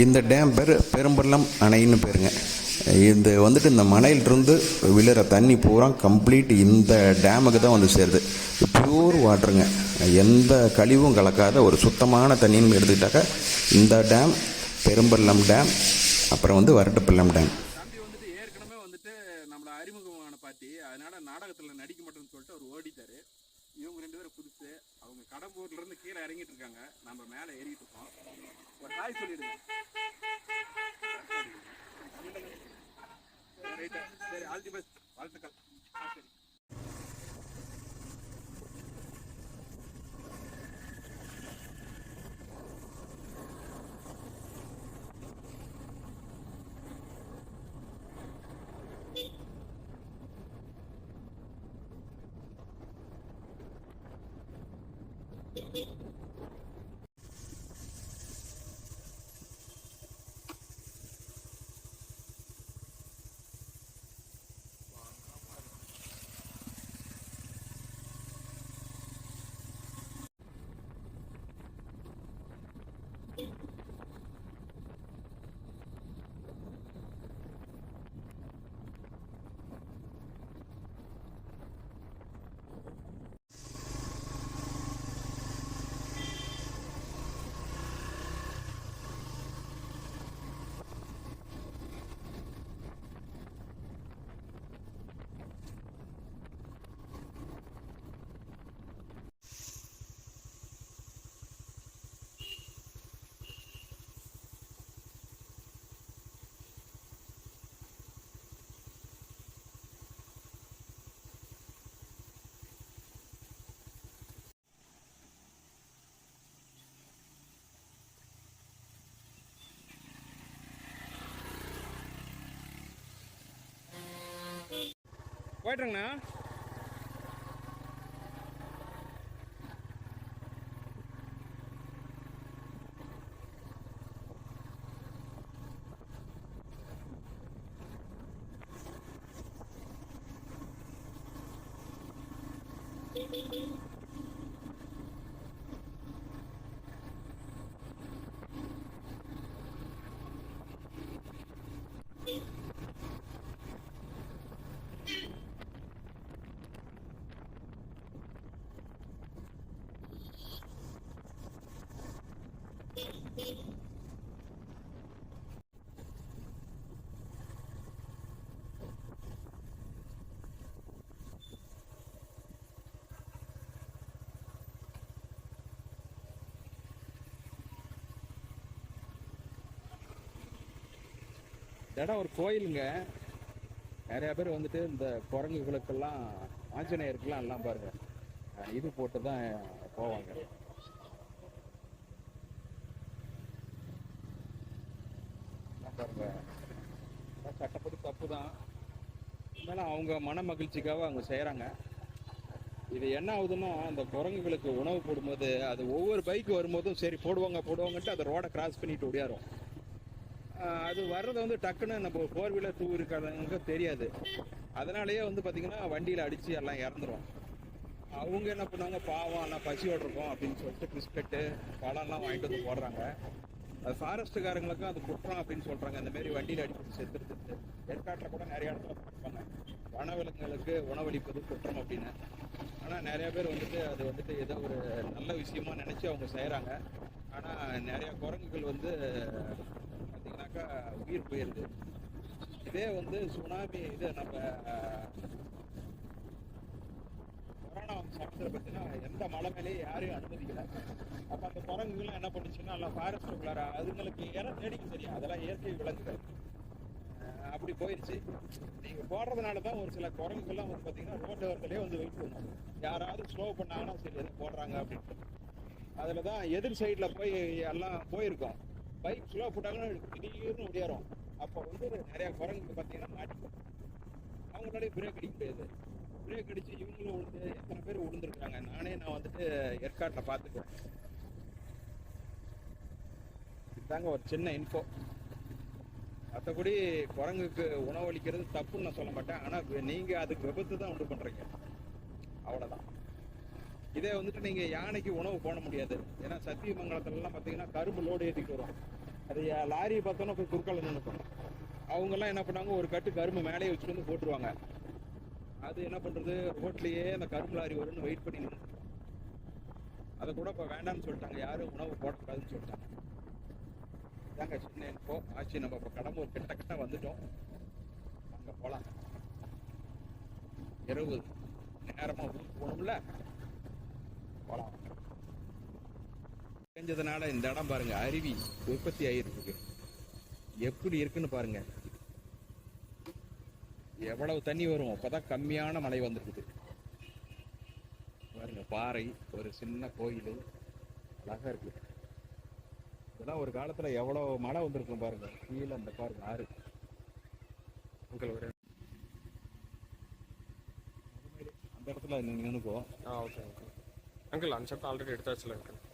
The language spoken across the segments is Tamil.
இந்த டேம் பேர் பெரும்பள்ளம் அணைன்னு பேருங்க. இது வந்துட்டு இந்த மலையிலிருந்து விழுற தண்ணி பூரா கம்ப்ளீட் இந்த டேமுக்கு தான் வந்து சேருது. பியூர் வாட்டருங்க, எந்த கழிவும் கலக்காத ஒரு சுத்தமான தண்ணின்னு எடுத்துக்கிட்டாக்கா இந்த டேம் பெரும்பள்ளம் டேம், அப்புறம் வந்து வரட்டுப்பள்ளம் டேம். தம்பி வந்துட்டு ஏற்கனவே வந்துட்டு நம்மளை அறிமுகமான பாட்டி, அதனால நாடகத்தில் நடிக்க மாட்டேன்னு சொல்லிட்டு அவர் ஓடிட்டாரு. இவங்க 2 பேரும் புதுசு, அவங்க கடம்பூர்ல இருந்து கீழே இறங்கிட்டு இருக்காங்க, நம்ம மேலே ஏறிட்டு இருக்கோம். ஒரு ஹாய் சொல்லிடுங்க. சரி, ஆல் தி பெஸ்ட், வாழ்த்துக்கள். சரி. போயிட்டுருங்கண்ணா. இடம் ஒரு கோயிலுங்க. நிறைய பேர் வந்துட்டு இந்த குரங்குகளுக்கெல்லாம், ஆஞ்சநேயருக்கெல்லாம் எல்லாம் பாருங்க இது போட்டு தான் போவாங்க. பாருங்க, சட்டப்படி தப்பு தான், இருந்தாலும் அவங்க மன மகிழ்ச்சிக்காக அவங்க செய்கிறாங்க. இது என்ன ஆகுதுன்னா, அந்த குரங்குகளுக்கு உணவு போடும்போது அது ஒவ்வொரு பைக்கு வரும்போதும் சரி போடுவாங்கன்ட்டு அதை ரோடை கிராஸ் பண்ணிட்டு ஓடியாரும். அது வர்றது வந்து டக்குன்னு நம்ம 4 வீலர் 2 இருக்காதவங்க தெரியாது. அதனாலேயே வந்து பார்த்திங்கன்னா வண்டியில் அடித்து எல்லாம் இறந்துரும். அவங்க என்ன பண்ணுவாங்க, பாவம் எல்லாம் பசியோடு இருக்கும் அப்படின்னு சொல்லிட்டு பிஸ்கட்டு பழம்லாம் வாங்கிட்டு வந்து போடுறாங்க. அது ஃபாரஸ்ட்டுக்காரங்களுக்கும் அது குற்றம் அப்படின்னு சொல்கிறாங்க. இந்தமாரி வண்டியில் அடிப்பட்டு செத்துருது. ஏற்காட்டில் கூட நிறைய இடத்துல பார்ப்பாங்க, வனவிலங்குகளுக்கு உணவளிப்பது குற்றம் அப்படின்னு. ஆனால் நிறைய பேர் வந்துட்டு அது வந்துட்டு ஏதோ ஒரு நல்ல விஷயமா நினச்சி அவங்க செய்கிறாங்க. ஆனால் நிறையா குரங்குகள் வந்து பார்த்தீங்கன்னாக்கா உயிர் போயிடுது. இதே வந்து சுனாமி, இது நம்ம கொரோனா சமயத்தில் பார்த்தீங்கன்னா எந்த மலை மேலேயும் யாரையும் அனுமதிக்கலை. அப்போ அந்த குரங்குகளும் என்ன பண்ணுச்சுன்னா எல்லாம் ஃபாரஸ்ட்டுக்குள்ளார அதுங்களுக்கு இடம் தேடிக்க தெரியும், அதெல்லாம் இயற்கை விலங்குகள். அப்படி போயிடுச்சு. நீங்கள் போடுறதுனால தான் ஒரு சில குரங்குகள்லாம் வந்து பார்த்தீங்கன்னா ரோட்டு ஓரத்துலேயே வந்து வெயிட் பண்ணுவாங்க. யாராவது ஸ்லோ பண்ணாங்கன்னா சரி எதுவும் போடுறாங்க அப்படின்ட்டு. அதில் தான் எதிர் சைடில் போய் எல்லாம் போயிருக்கோம். பைக் ஸ்லோ போட்டாங்கன்னா திடீர்னு ஓடியாரும். அப்போ வந்து நிறையா குரங்கு பார்த்தீங்கன்னா மாட்டிக்கும். அவங்களாலே பிரேக் அடிக்க முடியாது. பிரேக் அடித்து இவங்களும் விழுந்து எத்தனை பேர் விழுந்துருக்குறாங்க. நான் வந்துட்டு ஏற்காட்டில் பார்த்துக்குவேன். இதுதாங்க ஒரு சின்ன இன்ஃபோ. மற்றபடி குரங்குக்கு உணவளிக்கிறது தப்புன்னு நான் சொல்ல மாட்டேன். ஆனால் நீங்கள் அதுக்கு விபத்து தான் உண்டு பண்ணுறீங்க, அவ்வளோதான். இதே வந்துட்டு நீங்கள் யானைக்கு உணவு போட முடியாது. ஏன்னா சத்தியமங்கலத்துலலாம் பார்த்தீங்கன்னா கரும்பு லோடு ஏற்றிட்டு வரும். அது லாரியை பார்த்தோன்னா போய் குறுக்கால நின்றுப்பாங்க. அவங்கெல்லாம் என்ன பண்ணாங்க, ஒரு கட்டு கரும்பு மேலேயே வச்சுட்டு வந்து போட்டுருவாங்க. அது என்ன பண்ணுறது, ரோட்லேயே அந்த கரும்பு லாரி வரும்னு வெயிட் பண்ணி நின்று அதை கூட இப்போ வேண்டாம்னு சொல்லிட்டாங்க, யாரும் உணவு போடக்கூடாதுன்னு சொல்லிட்டாங்க. இதாங்க சின்ன இன்ஃபோ ஆச்சு. நம்ம இப்போ கடம்பூர் கிட்ட வந்துட்டோம். அங்கே போகலாம். இரவு நேரமாக ஊருக்கு போகணும்ல, போகலாம். செஞ்சதுனால இந்த இடம் பாருங்க, அருவி உற்பத்தி ஆகிருக்கு. எப்படி இருக்குன்னு பாருங்க. எவ்வளவு தண்ணி வரும், அப்பதான் கம்மியான மழை வந்துருக்குது பாருங்க. பாறை, ஒரு சின்ன கோயில், அழகா இருக்கு. இதெல்லாம் ஒரு காலத்துல எவ்வளவு மழை வந்திருக்கும் பாருங்க. கீழே அந்த பாருங்க ஆறு. உங்கள் ஒரு அந்த இடத்துல நின்னுக்கோ. ஓகே ஓகே அங்கிள் அந்த ஷர்ட் ஆல்ரெடி எடுத்தாச்சுல அங்கிள்.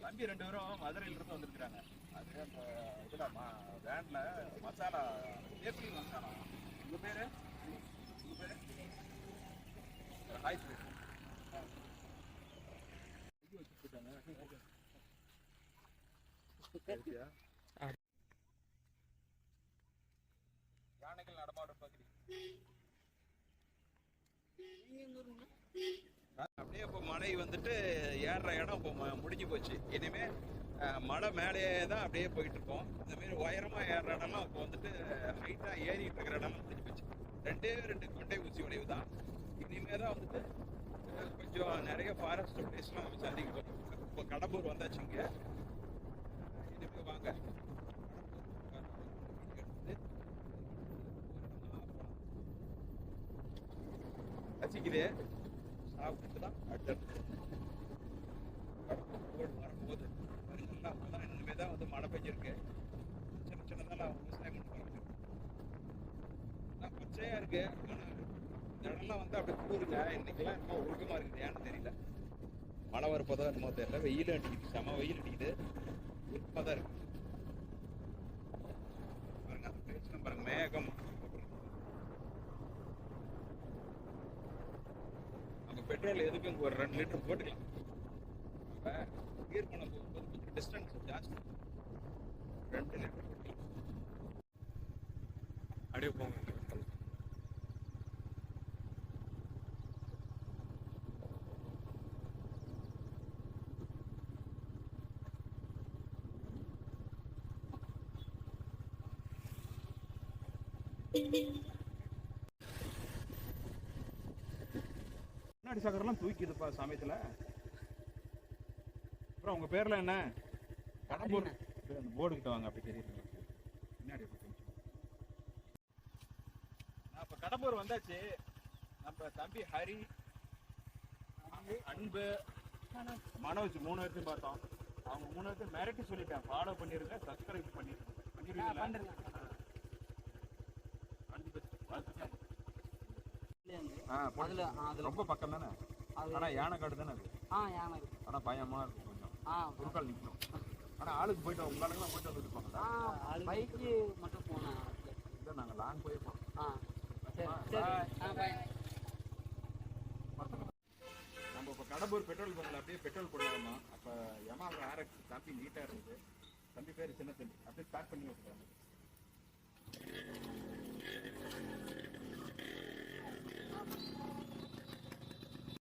தம்பி 2 பேரும் மதுரையில இருந்து வந்திருக்கிறாங்க. அது அந்த இதுல வேன்ல மசாலா, ஏசி மசாலா. உங்க பேரு? உங்க பேரு? ஹாய் பேரு. யானைகள் நடமாடும் பகுதி. அப்படியே இப்போ மழை வந்துட்டு ஏறுற இடம் இப்போ முடிஞ்சு போச்சு. இனிமே மலை மேலேயே தான் அப்படியே போயிட்டு இருக்கோம். இந்த மாதிரி உயரமா ஏறுற இடம்லாம் இப்போ வந்துட்டு ஹைட்டா ஏறிட்டு இருக்கிற இடம்லாம் முடிஞ்சு போச்சு. 2 கொண்டை ஊசி வளைவு தான். இனிமே தான் வந்துட்டு கொஞ்சம் நிறைய ஃபாரஸ்ட் பிளேஸ்லாம் நம்ம சந்திக்க போகிறோம். இப்போ கடம்பூர் வந்தாச்சுங்க. இனிமே வாங்க ரசிக்குது. சாப்பிட்டு தான் அடுத்தடுத்து வரும்போது அப்போதான் இனிமே தான் வந்து மழை பெஞ்சிருக்கு. சின்ன சின்னதாக விவசாயம் பண்ண போகிறாங்க. பச்சையா இருக்கு. ஆனால் இந்த இடம்லாம் வந்து அப்படி கூறுங்க. இன்னைக்கெல்லாம் இன்னும் ஒழுக்கமாக இருக்குது. ஏன்னு தெரியல, மழை வரப்போதான் என்னமோ தெரியல. வெயில் அடிக்குது, செம வெயில் அடிக்குது. ஒழுக்கமாக தான் இருக்கு பாருங்க. அந்த பேச்சு பாருங்க, மேகம். பெட்ரோல் எதுக்கு ஒரு 2 லிட்டர் போட்டுக்கலாம். கியர் பண்ண போகும்போது கொஞ்சம் டிஸ்டன்ஸ் ஜாஸ்தி. 2 லிட்டர் போட்டுக்கலாம். அப்படியே போங்க. முன்னாடி சக்கரெல்லாம் தூக்கிதுப்பா சமயத்துல. அப்புறம் உங்க பேர்ல என்ன? கடம்பூர். அந்த போர்டு கிட்ட வாங்க, அப்படி தெரியுது பின்னாடி. இப்ப கடம்பூர் வந்தாச்சு. நம்ம தம்பி ஹரி, அன்பு, மனோஜ் 3 பேர்த்தையும் பார்த்தோம். அவங்க 3 பேர்த்தையும் மிரட்டி சொல்லிட்டேன், ஃபாலோ பண்ணிருங்க, சப்ஸ்கிரைப் பண்ணிருங்க. ரொம்ப பக்கம் தானே. ஆனா யானை காடு தானே அது. யானை இருக்கு. ஆனா பயமா இருக்கும் கொஞ்சம். குறுக்கால் நிற்கணும். ஆனா ஆளுக்கு போயிட்டு உங்க ஆளுங்கெல்லாம் போயிட்டு வந்துருப்பாங்க. பைக்கு மட்டும் போனேன். இல்லை, நாங்கள் லாங் போயிருப்போம். நம்ம இப்போ கடம்பூர் பெட்ரோல் பங்கில் அப்படியே பெட்ரோல் போடலாமா? அப்போ யமாஹா RX தம்பி நீட்டாக இருந்தது. தம்பி பேர் சின்ன தம்பி. அப்படியே ஸ்டார்ட் பண்ணி வச்சுருக்காங்க.